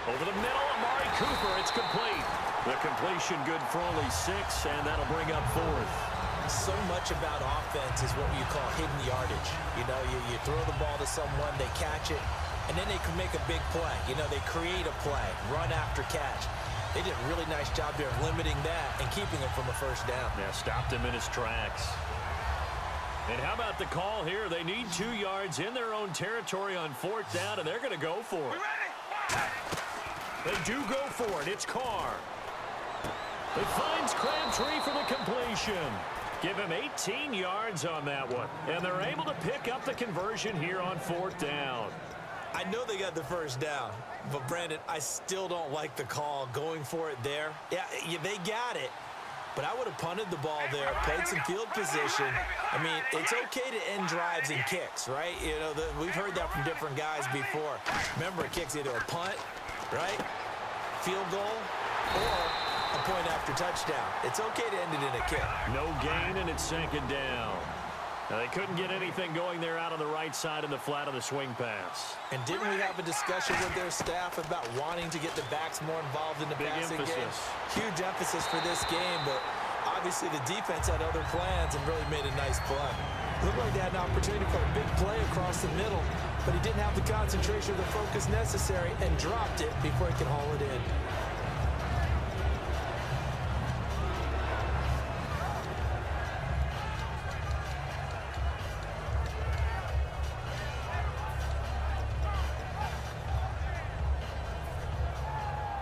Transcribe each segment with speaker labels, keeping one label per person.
Speaker 1: Over the middle, Amari Cooper. It's complete. The completion good for only 6, and that'll bring up 4th.
Speaker 2: So much about offense is what you call hidden yardage. You know, you throw the ball to someone, they catch it, and then they can make a big play. You know, they create a play, run after catch. They did a really nice job there of limiting that and keeping him from a first down.
Speaker 1: Yeah, stopped him in his tracks. And how about the call here? They need 2 yards in their own territory on 4th down, and they're going to go for it. They do go for it. It's Carr. It finds Crabtree for the completion. Give him 18 yards on that one. And they're able to pick up the conversion here on 4th down.
Speaker 2: I know they got the first down, but, Brandon, I still don't like the call going for it there. Yeah, they got it, but I would have punted the ball there, played some field position. I mean, it's okay to end drives and kicks, right? You know, we've heard that from different guys before. Remember, a kick's either a punt, right, field goal, or a point after touchdown. It's okay to end it in a kick.
Speaker 1: No gain, and it's 2nd down. Now, they couldn't get anything going there out on the right side in the flat of the swing pass.
Speaker 2: And didn't we have a discussion with their staff about wanting to get the backs more involved in the passing game? Huge emphasis for this game, but obviously the defense had other plans and really made a nice play. Looked like they had an opportunity for a big play across the middle, but he didn't have the concentration or the focus necessary and dropped it before he could haul it in.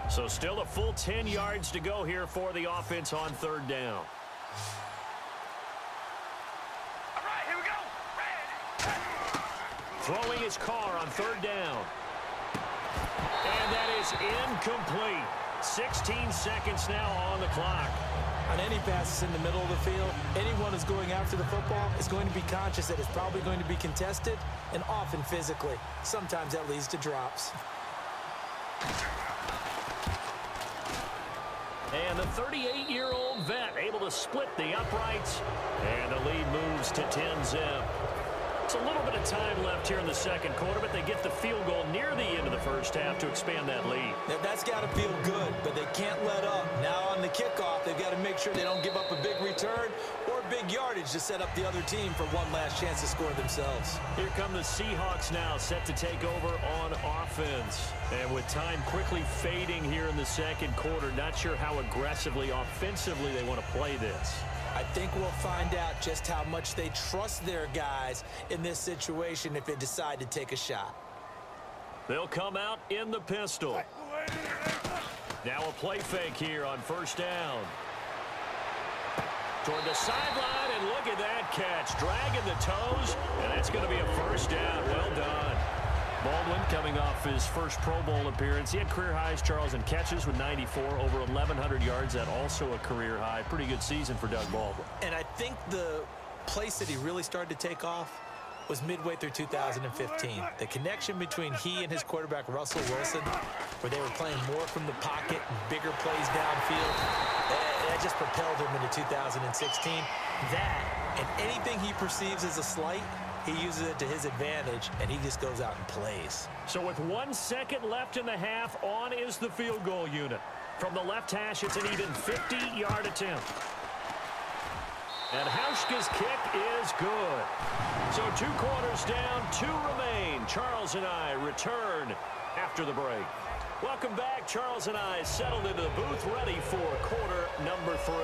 Speaker 1: So still a full 10 yards to go here for the offense on 3rd down.
Speaker 3: All right, here we go.
Speaker 1: Throwing his Carr on 3rd down. And that is incomplete. 16 seconds now on the clock.
Speaker 2: On any passes in the middle of the field, anyone who's going after the football is going to be conscious that it's probably going to be contested, and often physically. Sometimes that leads to drops.
Speaker 1: And the 38-year-old vet able to split the uprights. And the lead moves to 10-zip. It's a little bit of time left here in the 2nd quarter, but they get the field goal near the end of the 1st half to expand that lead.
Speaker 2: Now, that's got to feel good, but they can't let up. Now on the kickoff, they've got to make sure they don't give up a big return or big yardage to set up the other team for one last chance to score themselves.
Speaker 1: Here come the Seahawks now, set to take over on offense. And with time quickly fading here in the 2nd quarter, not sure how aggressively, offensively they want to play this.
Speaker 2: I think we'll find out just how much they trust their guys in this situation if they decide to take a shot.
Speaker 1: They'll come out in the pistol. Now a play fake here on 1st down. Toward the sideline, and look at that catch. Dragging the toes, and that's going to be a 1st down. Well done. Baldwin coming off his first Pro Bowl appearance. He had career highs, Charles, in catches with 94, over 1,100 yards. That also a career high. Pretty good season for Doug Baldwin.
Speaker 2: And I think the place that he really started to take off was midway through 2015. The connection between he and his quarterback, Russell Wilson, where they were playing more from the pocket, bigger plays downfield, that just propelled him into 2016. That, and anything he perceives as a slight, he uses it to his advantage, and he just goes out and plays.
Speaker 1: So with 1 second left in the half, on is the field goal unit. From the left hash, it's an even 50-yard attempt. And Hauschka's kick is good. So 2 quarters down, 2 remain. Charles and I return after the break. Welcome back. Charles and I settled into the booth, ready for quarter number 3.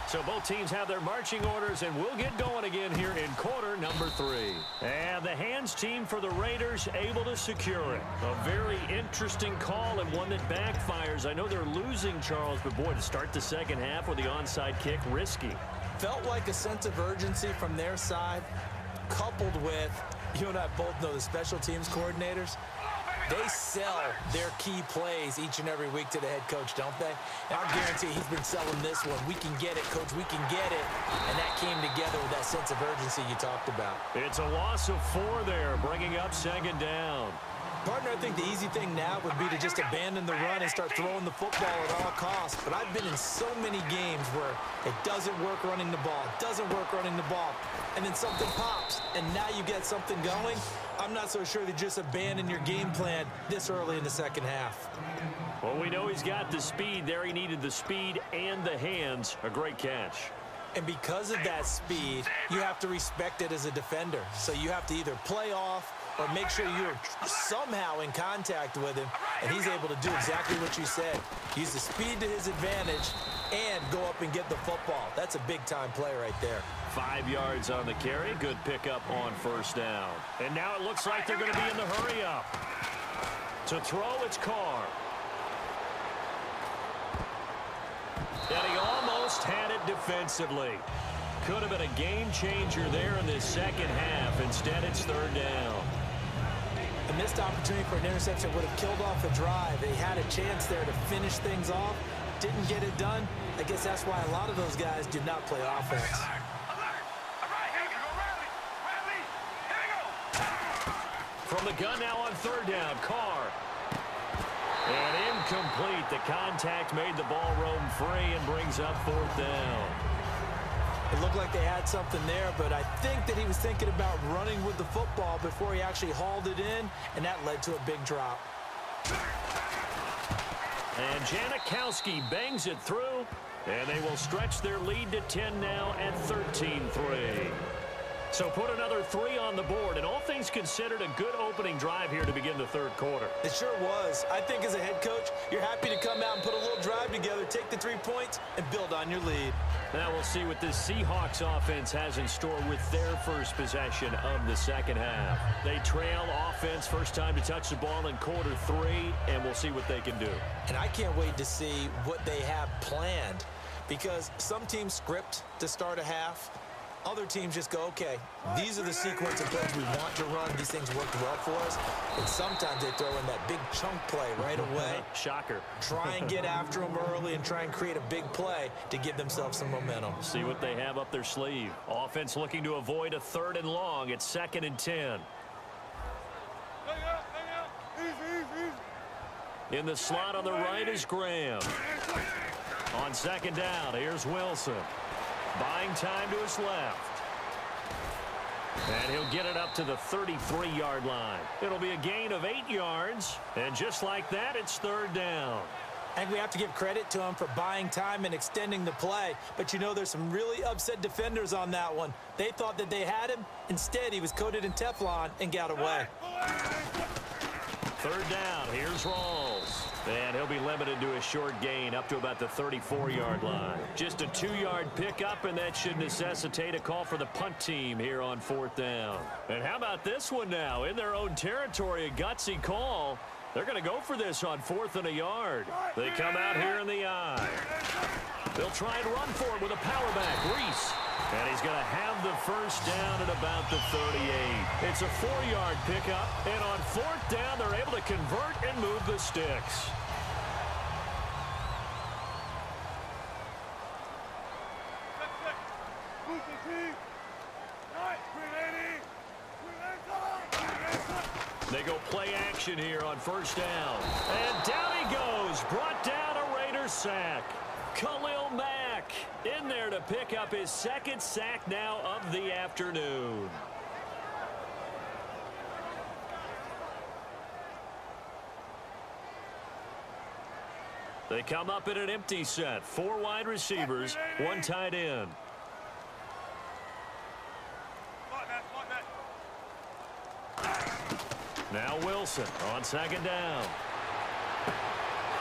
Speaker 1: So both teams have their marching orders, and we'll get going again here in quarter number 3. And the hands team for the Raiders able to secure it. A very interesting call and one that backfires. I know they're losing, Charles, but boy, to start the 2nd half with the onside kick, risky.
Speaker 2: Felt like a sense of urgency from their side, coupled with, you and I both know the special teams coordinators. They sell their key plays each and every week to the head coach, don't they? And I guarantee he's been selling this one. We can get it, coach. We can get it. And that came together with that sense of urgency you talked about.
Speaker 1: It's a loss of 4 there, bringing up 2nd down.
Speaker 2: Partner, I think the easy thing now would be to just abandon the run and start throwing the football at all costs. But I've been in so many games where it doesn't work running the ball, and then something pops, and now you get something going. I'm not so sure to just abandon your game plan this early in the second half.
Speaker 1: Well, we know he's got the speed there. He needed the speed and the hands. A great catch.
Speaker 2: And because of that speed, you have to respect it as a defender. So you have to either play off or make sure you're somehow in contact with him, and he's able to do exactly what you said. Use the speed to his advantage and go up and get the football. That's a big-time play right there.
Speaker 1: 5 yards on the carry. Good pickup on first down. And now it looks like they're going to be in the hurry-up. To throw, it's Carr. And he almost had it defensively. Could have been a game changer there in this second half. Instead, it's third down.
Speaker 2: A missed opportunity for an interception would have killed off a drive. They had a chance there to finish things off. Didn't get it done. I guess that's why a lot of those guys do not play offense.
Speaker 1: From the gun now on third down, Carr. And incomplete. The contact made the ball roam free and brings up fourth down.
Speaker 2: It looked like they had something there, but I think that he was thinking about running with the football before he actually hauled it in, and that led to a big drop.
Speaker 1: And Janikowski bangs it through, and they will stretch their lead to 10 now at 13-3. So put another 3 on the board, and all things considered, a good opening drive here to begin the third quarter.
Speaker 2: It sure was. I think as a head coach, you're happy to come out and put a little drive together, take the 3 points, and build on your lead.
Speaker 1: Now we'll see what this Seahawks offense has in store with their first possession of the second half. They trail offense, first time to touch the ball in quarter 3, and we'll see what they can do.
Speaker 2: And I can't wait to see what they have planned, because some teams script to start a half. Other teams just go, okay, these are the sequence of plays we want to run. These things worked well for us. And sometimes they throw in that big chunk play right away.
Speaker 1: Shocker.
Speaker 2: Try and get after them early and try and create a big play to give themselves some momentum.
Speaker 1: See what they have up their sleeve. Offense looking to avoid a 3rd and long. It's 2nd and 10. In the slot on the right is Graham. On 2nd down, here's Wilson. Buying time to his left. And he'll get it up to the 33-yard line. It'll be a gain of 8 yards. And just like that, it's 3rd down.
Speaker 2: And we have to give credit to him for buying time and extending the play. But you know, there's some really upset defenders on that one. They thought that they had him. Instead, he was coated in Teflon and got away.
Speaker 1: 3rd down, here's Rawls. And he'll be limited to a short gain up to about the 34-yard line. Just a 2-yard pickup, and that should necessitate a call for the punt team here on 4th down. And how about this one now? In their own territory, a gutsy call. They're going to go for this on 4th and a yard. They come out here in the eye. They'll try and run for it with a power back, Reese. And he's going to have the first down at about the 38. It's a 4-yard pickup, and on 4th down, they're able to convert and move the sticks. They go play action here on first down. And down he goes, brought down a Raiders sack. Khalil Mack in there to pick up his 2nd sack now of the afternoon. They come up in an empty set. 4 wide receivers, 1 tight end. Now Wilson on 2nd down.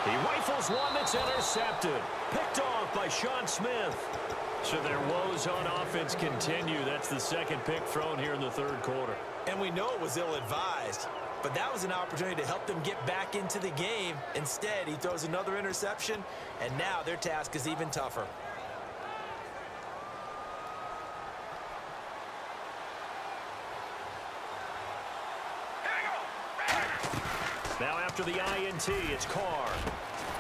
Speaker 1: He rifles one that's intercepted. Picked off by Sean Smith. So their woes on offense continue. That's the 2nd pick thrown here in the 3rd quarter.
Speaker 2: And we know it was ill-advised, but that was an opportunity to help them get back into the game. Instead, he throws another interception, and now their task is even tougher.
Speaker 1: Now after the INT, it's Carr.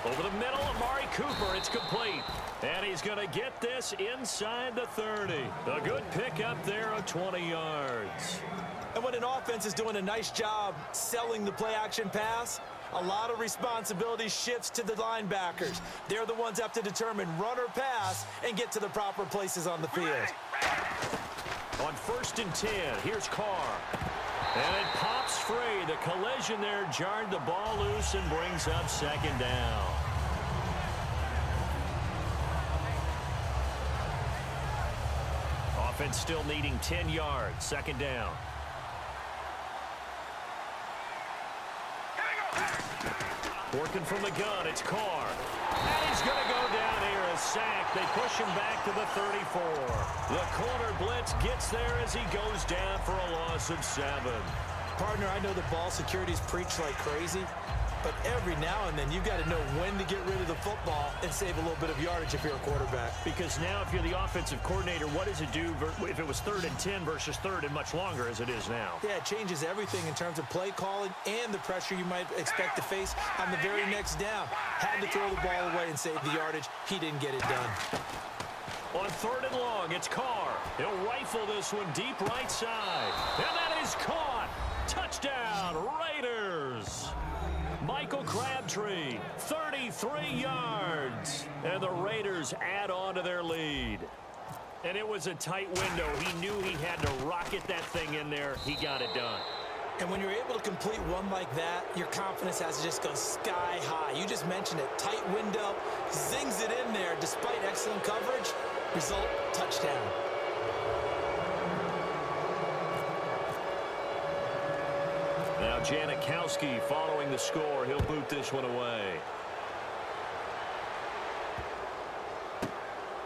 Speaker 1: Over the middle, Amari Cooper. It's complete. And he's going to get this inside the 30. A good pickup there of 20 yards.
Speaker 2: And when an offense is doing a nice job selling the play-action pass, a lot of responsibility shifts to the linebackers. They're the ones that have to determine run or pass and get to the proper places on the field.
Speaker 1: On 1st and 10, here's Carr. And it pops free. The collision there jarred the ball loose and brings up 2nd down. Offense still needing 10 yards. 2nd down. Working from the gun, it's Carr. And he's going to go down here, a sack. They push him back to the 34. The corner blitz gets there as he goes down for a loss of 7.
Speaker 2: Partner, I know the ball security's preached like crazy, but every now and then you've got to know when to get rid of the football and save a little bit of yardage if you're a quarterback.
Speaker 1: Because now if you're the offensive coordinator, what does it do if it was 3rd and 10 versus 3rd and much longer as it is now?
Speaker 2: Yeah, it changes everything in terms of play calling and the pressure you might expect to face on the very next down. Had to throw the ball away and save the yardage. He didn't get it done.
Speaker 1: On 3rd and long, it's Carr. He'll rifle this one deep right side. And that is caught. Touchdown, Raiders. Michael Crabtree, 33 yards. And the Raiders add on to their lead. And it was a tight window. He knew he had to rocket that thing in there. He got it done.
Speaker 2: And when you're able to complete one like that, your confidence has to just go sky high. You just mentioned it. Tight window, zings it in there despite excellent coverage. Result, touchdown.
Speaker 1: Now Janikowski following the score. He'll boot this one away.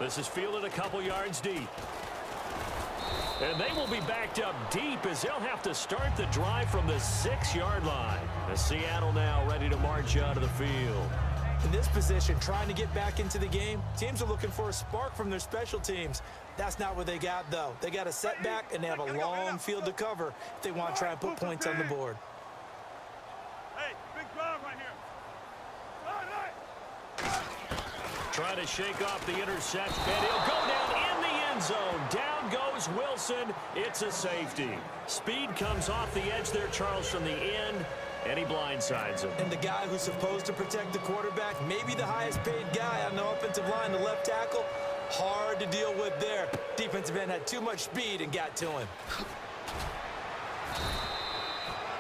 Speaker 1: This is fielded a couple yards deep. And they will be backed up deep as they'll have to start the drive from the 6-yard line. As Seattle now ready to march out of the field.
Speaker 2: In this position, trying to get back into the game, teams are looking for a spark from their special teams. That's not what they got, though. They got a setback, and they have a long field to cover if they want to try and put points on the board.
Speaker 3: Hey, big drive right here.
Speaker 1: Trying to shake off the interception, and he'll go down in the end zone. Down goes Wilson. It's a safety. Speed comes off the edge there, Charles, from the end, and he blindsides him.
Speaker 2: And the guy who's supposed to protect the quarterback, maybe the highest paid guy on the offensive line, the left tackle, hard to deal with there. Defensive end had too much speed and got to him.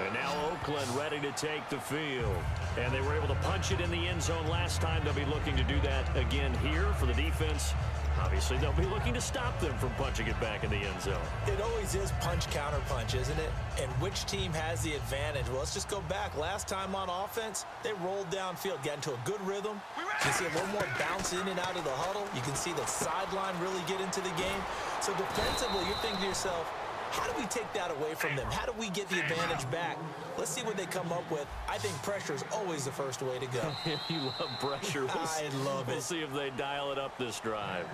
Speaker 1: And now Oakland ready to take the field. And they were able to punch it in the end zone last time. They'll be looking to do that again here for the defense. Obviously, they'll be looking to stop them from punching it back in the end zone.
Speaker 2: It always is punch-counter-punch, isn't it? And which team has the advantage? Well, let's just go back. Last time on offense, they rolled downfield, got into a good rhythm. You can see a little more bounce in and out of the huddle. You can see the sideline really get into the game. So defensively, you're thinking to yourself, how do we take that away from them? How do we get the advantage back? Let's see what they come up with. I think pressure is always the first way to go.
Speaker 1: You love pressure.
Speaker 2: I love it.
Speaker 1: We'll see if they dial it up this drive.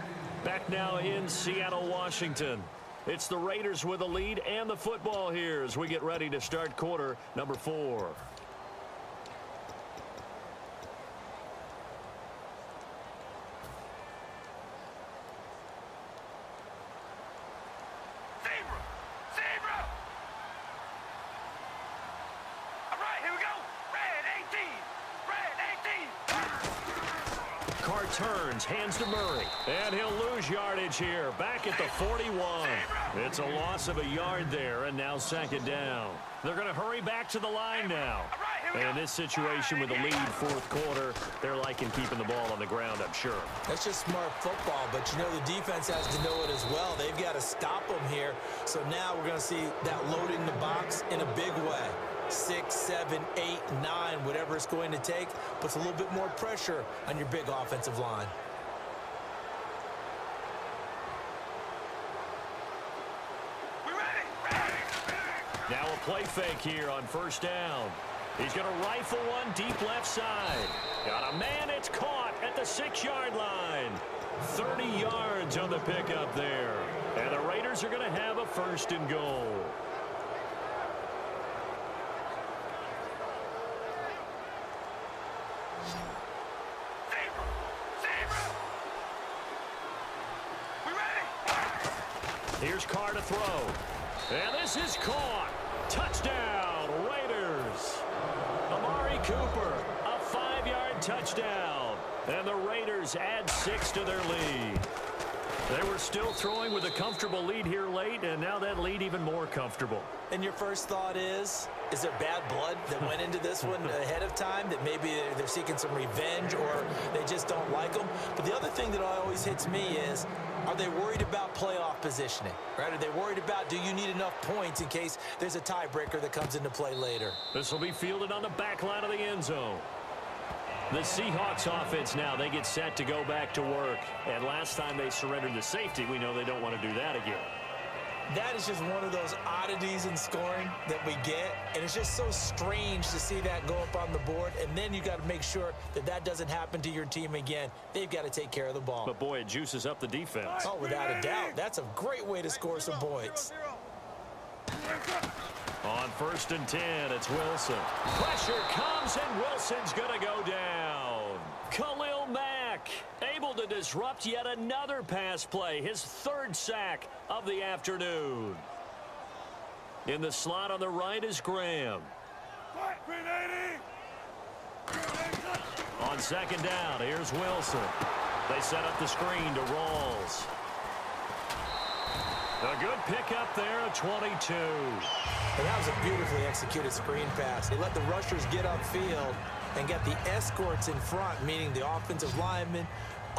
Speaker 1: Back now in Seattle, Washington. It's the Raiders with the lead and the football here as we get ready to start quarter number 4. Carr turns, hands to Murray, and he'll lose yardage here, back at the 41. It's a loss of a yard there, and now 2nd down. They're going to hurry back to the line now. And in this situation with a lead 4th quarter, they're liking keeping the ball on the ground, I'm sure.
Speaker 2: That's just smart football, but you know the defense has to know it as well. They've got to stop them here. So now we're going to see that loading the box in a big way. 6, 7, 8, 9, whatever it's going to take, puts a little bit more pressure on your big offensive line.
Speaker 1: Now a play fake here on 1st down. He's going to rifle one deep left side. Got a man, it's caught at the 6-yard line. 30 yards on the pickup there. And the Raiders are going to have a 1st and goal. Here's Carr to throw. And this is caught. Touchdown, Raiders. Amari Cooper, a 5-yard touchdown. And the Raiders add 6 to their lead. They were still throwing with a comfortable lead here late, and now that lead even more comfortable.
Speaker 2: And your first thought is there bad blood that went into this one ahead of time, that maybe they're seeking some revenge or they just don't like them? But the other thing that always hits me is, are they worried about playoff positioning? Right? Are they worried about, do you need enough points in case there's a tiebreaker that comes into play later?
Speaker 1: This will be fielded on the back line of the end zone. The Seahawks offense now, they get set to go back to work. And last time they surrendered the safety, we know they don't want to do that again.
Speaker 2: That is just one of those oddities in scoring that we get. And it's just so strange to see that go up on the board. And then you got to make sure that that doesn't happen to your team again. They've got to take care of the ball.
Speaker 1: But, boy, it juices up the defense.
Speaker 2: Oh, without a doubt. That's a great way to score some points.
Speaker 1: On 1st and 10, it's Wilson. Pressure comes, and Wilson's going to go down. Khalil Mack able to disrupt yet another pass play, his 3rd sack of the afternoon. In the slot on the right is Graham. On 2nd down, here's Wilson. They set up the screen to Rawls. A good pickup there at 22.
Speaker 2: And that was a beautifully executed screen pass. They let the rushers get upfield and get the escorts in front, meaning the offensive linemen,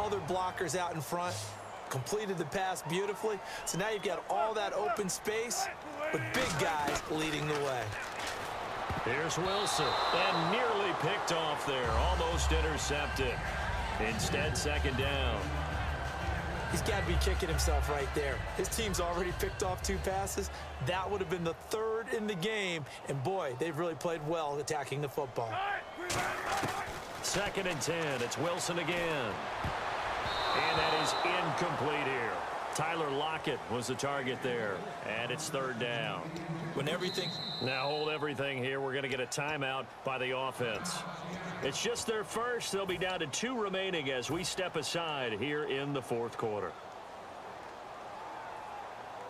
Speaker 2: other blockers out in front, completed the pass beautifully. So now you've got all that open space with big guys leading the way.
Speaker 1: Here's Wilson, and nearly picked off there, almost intercepted. Instead, 2nd down.
Speaker 2: He's got to be kicking himself right there. His team's already picked off 2 passes. That would have been the 3rd in the game. And, boy, they've really played well attacking the football.
Speaker 1: 2nd and 10. It's Wilson again. And that is incomplete here. Tyler Lockett was the target there. And it's 3rd down. Now hold everything here. We're going to get a timeout by the offense. It's just their first. They'll be down to 2 remaining as we step aside here in the 4th quarter.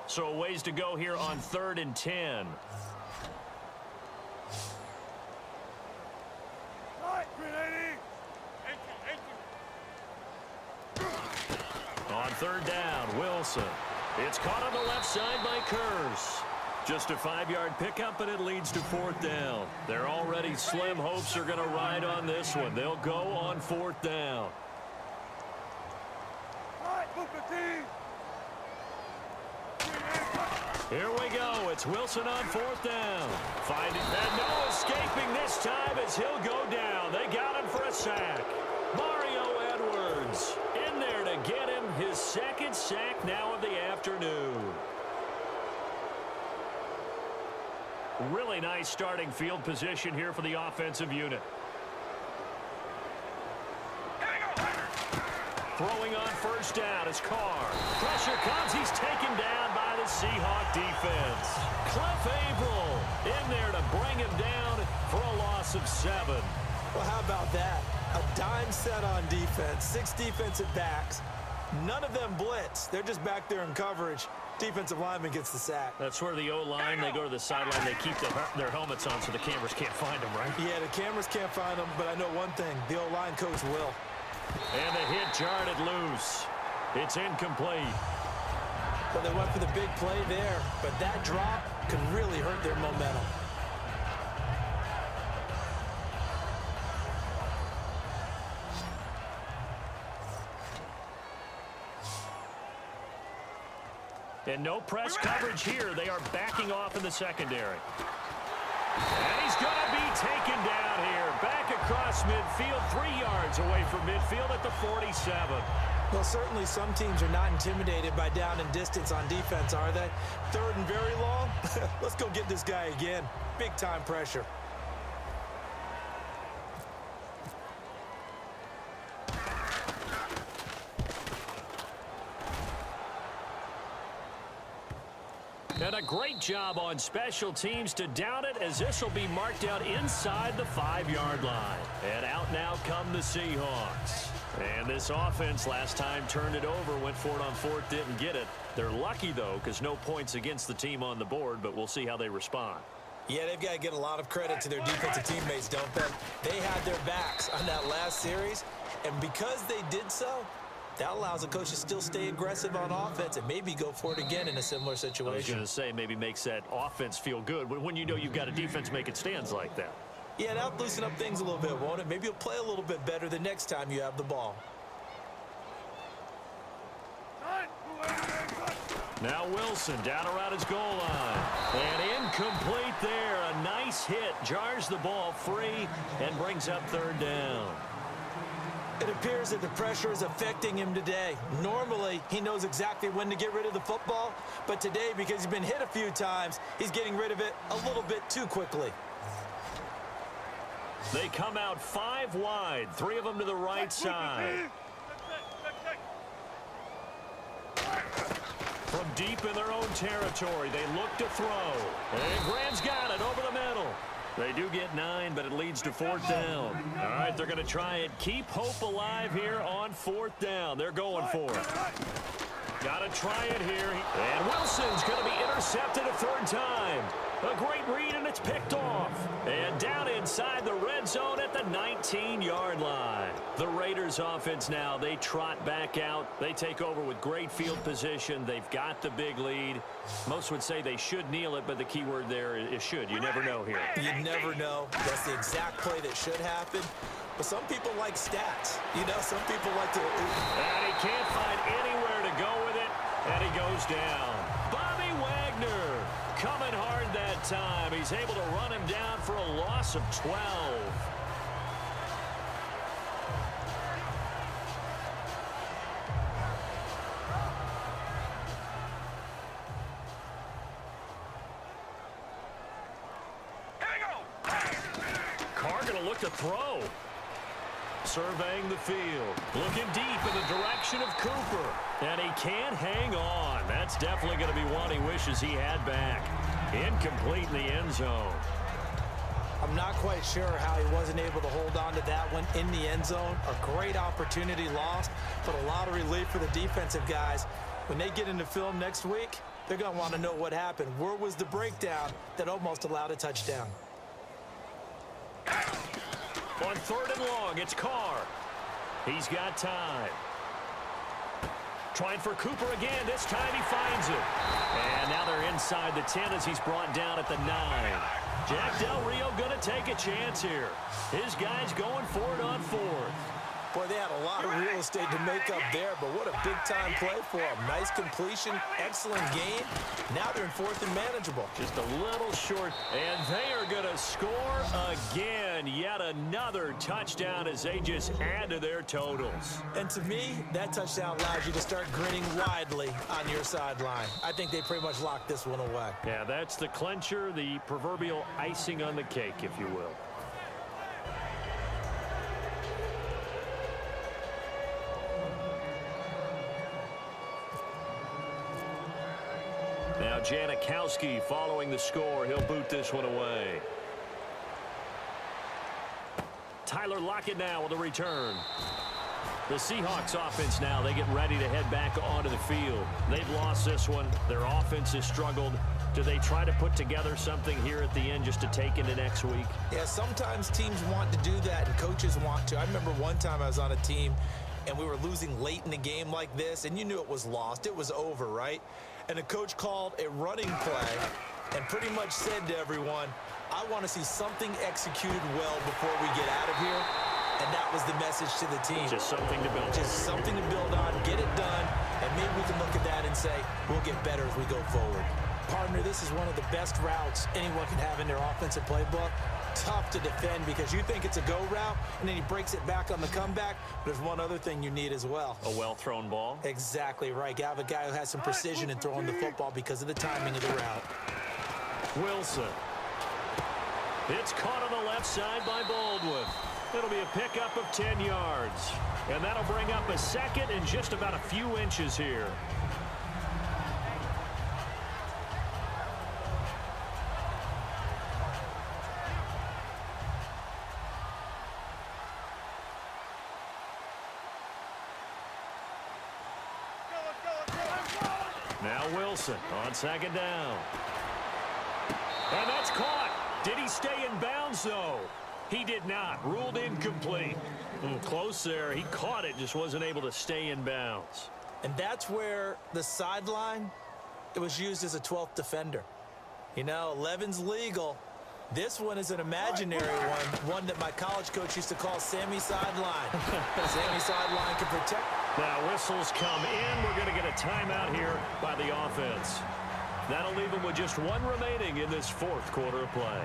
Speaker 1: So a ways to go here on 3rd and 10. On 3rd down, Wilson. It's caught on the left side by Kurz. Just a 5-yard pickup, and it leads to 4th down. Their already slim hopes are going to ride on this one. They'll go on 4th down. Here we go. It's Wilson on 4th down. Finding that, no escaping this time as he'll go down. They got him for a sack. Mario Edwards in there to get him his 2nd sack now of the afternoon. Really nice starting field position here for the offensive unit. Throwing on 1st down is Carr. Pressure comes. He's taken down by the Seahawk defense. Cliff Averill in there to bring him down for a loss of 7.
Speaker 2: Well, how about that? A dime set on defense, 6 defensive backs. None of them blitz. They're just back there in coverage. Defensive lineman gets the sack.
Speaker 1: That's where the O-line, they go to the sideline, they keep their helmets on so the cameras can't find them, right?
Speaker 2: Yeah, the cameras can't find them, but I know one thing. The O-line coach will.
Speaker 1: And the hit jarred it loose. It's incomplete.
Speaker 2: Well, they went for the big play there, but that drop could really hurt their momentum.
Speaker 1: And no press coverage here. They are backing off in the secondary. And he's going to be taken down here. Back across midfield, 3 yards away from midfield at the 47.
Speaker 2: Well, certainly some teams are not intimidated by down and distance on defense, are they? 3rd and very long? Let's go get this guy again. Big time pressure.
Speaker 1: And a great job on special teams to down it, as this will be marked out inside the 5-yard line. And out now come the Seahawks. And And this offense last time turned it over, went for it on fourth, didn't get it. They're lucky, though, because no points against the team on the board, but we'll see how they respond.
Speaker 2: Yeah, they've got to get a lot of credit to their defensive teammates, don't they? They had their backs on that last series, and because they did so, that allows the coach to still stay aggressive on offense and maybe go for it again in a similar situation.
Speaker 1: I was going to say maybe makes that offense feel good when you know you've got a defense making stands like that.
Speaker 2: Yeah, that'll loosen up things a little bit, won't it? Maybe you'll play a little bit better the next time you have the ball.
Speaker 1: Now Wilson down around his goal line. And incomplete there. A nice hit. Jars the ball free and brings up third down.
Speaker 2: It appears that the pressure is affecting him today. Normally, he knows exactly when to get rid of the football. But today, because he's been hit a few times, he's getting rid of it a little bit too quickly.
Speaker 1: They come out 5 wide. 3 of them to the right side. From deep in their own territory, they look to throw. And Graham's got it over the middle. They do get 9, but it leads to 4th down. All right, they're going to try it. Keep hope alive here on 4th down. They're going for it. Got to try it here. And Wilson's going to be intercepted a 3rd time. A great read, and it's picked off. And down inside the red zone at the 19-yard line. The Raiders offense now, they trot back out. They take over with great field position. They've got the big lead. Most would say they should kneel it, but the key word there is should. You never know here.
Speaker 2: You never know. That's the exact play that should happen. But some people like stats. You know, some people like to...
Speaker 1: And he can't find anywhere to go with it, and he goes down. Bobby Wagner coming hard that time. He's able to run him down for a loss of 12. Carr going to look to throw. Surveying the field. Looking deep in the direction of Cooper. And he can't hang on. That's definitely going to be one he wishes he had back. Incomplete in the end zone.
Speaker 2: I'm not quite sure how he wasn't able to hold on to that one in the end zone. A great opportunity lost, but a lot of relief for the defensive guys. When they get into film next week, they're going to want to know what happened. Where was the breakdown that almost allowed a touchdown?
Speaker 1: On 3rd and long, it's Carr. He's got time. Trying for Cooper again. This time he finds it. And now they're inside the 10 as he's brought down at the 9. Jack Del Rio going to take a chance here. His guys going for it on 4th.
Speaker 2: Boy, they had a lot of real estate to make up there, but what a big-time play for them. Nice completion, excellent game. Now they're in 4th and manageable.
Speaker 1: Just a little short, and they are going to score again. Yet another touchdown as they just add to their totals.
Speaker 2: And to me, that touchdown allows you to start grinning widely on your sideline. I think they pretty much locked this one away.
Speaker 1: Yeah, that's the clincher, the proverbial icing on the cake, if you will. Now Janikowski following the score. He'll boot this one away. Tyler Lockett now with a return. The Seahawks offense now, they get ready to head back onto the field. They've lost this one. Their offense has struggled. Do they try to put together something here at the end just to take into next week?
Speaker 2: Yeah, sometimes teams want to do that and coaches want to. I remember one time I was on a team and we were losing late in the game like this, and you knew it was lost. It was over, right? And the coach called a running play and pretty much said to everyone, I want to see something executed well before we get out of here. And that was the message to the team.
Speaker 1: Just something to build on.
Speaker 2: Just something to build on, get it done, and maybe we can look at that and say, we'll get better as we go forward. Partner, this is one of the best routes anyone can have in their offensive playbook. Tough to defend because you think it's a go route, and then he breaks it back on the comeback. There's one other thing you need as well.
Speaker 1: A well-thrown ball?
Speaker 2: Exactly right. You have a guy who has some precision in throwing the football because of the timing of the route.
Speaker 1: Wilson. It's caught on the left side by Baldwin. It'll be a pickup of 10 yards. And that'll bring up a second and just about a few inches here. Now Wilson on second down. And that's caught. Did he stay in bounds, though? He did not. Ruled incomplete. Close there. He caught it, just wasn't able to stay in bounds.
Speaker 2: And that's where the sideline, it was used as a 12th defender. You know, 11's legal. This one is an imaginary one that my college coach used to call Sammy Sideline. Sammy Sideline can protect.
Speaker 1: Now whistles come in. We're going to get a timeout here by the offense. That'll leave them with just one remaining in this fourth quarter of play.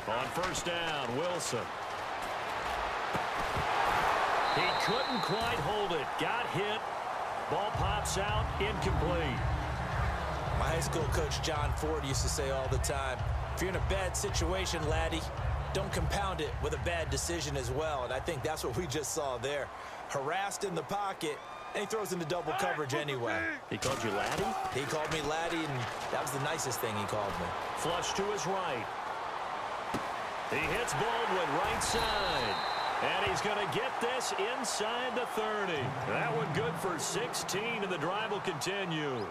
Speaker 1: On first down, Wilson. He couldn't quite hold it. Got hit. Ball pops out. Incomplete.
Speaker 2: My high school coach, John Ford, used to say all the time, if you're in a bad situation, laddie, don't compound it with a bad decision as well. And I think that's what we just saw there. Harassed in the pocket, and he throws into double coverage anyway.
Speaker 1: He called you laddie?
Speaker 2: He called me laddie, and that was the nicest thing he called me.
Speaker 1: Flush to his right. He hits Baldwin right side. And he's going to get this inside the 30. That one good for 16, and the drive will continue.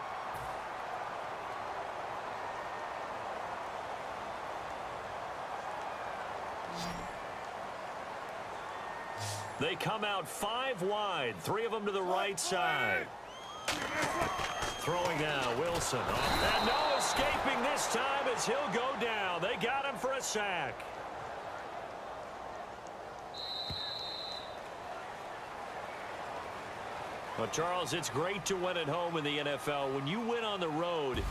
Speaker 1: They come out 5 wide, 3 of them to the right side. Throwing now, Wilson. And no escaping this time as he'll go down. They got him for a sack. Well, Charles, it's great to win at home in the NFL. When you win on the road,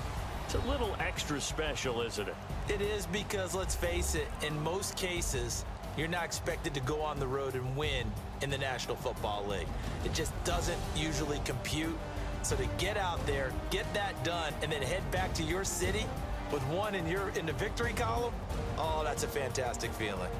Speaker 1: it's a little extra special, isn't it?
Speaker 2: It is, because, let's face it, in most cases, you're not expected to go on the road and win in the National Football League. It just doesn't usually compute. So to get out there, get that done, and then head back to your city with one in the victory column, oh, that's a fantastic feeling.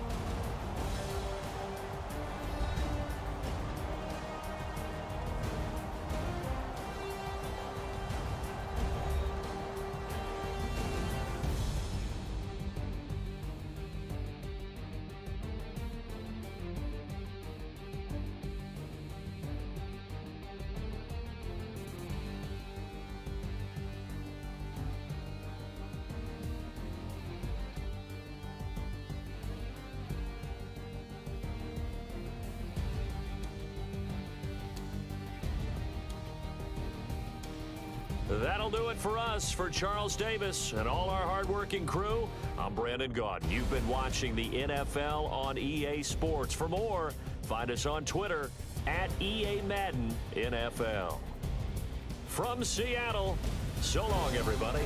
Speaker 1: That'll do it for us. For Charles Davis and all our hardworking crew, I'm Brandon Gaudin. You've been watching the NFL on EA Sports. For more, find us on Twitter at EA Madden NFL. From Seattle, so long, everybody.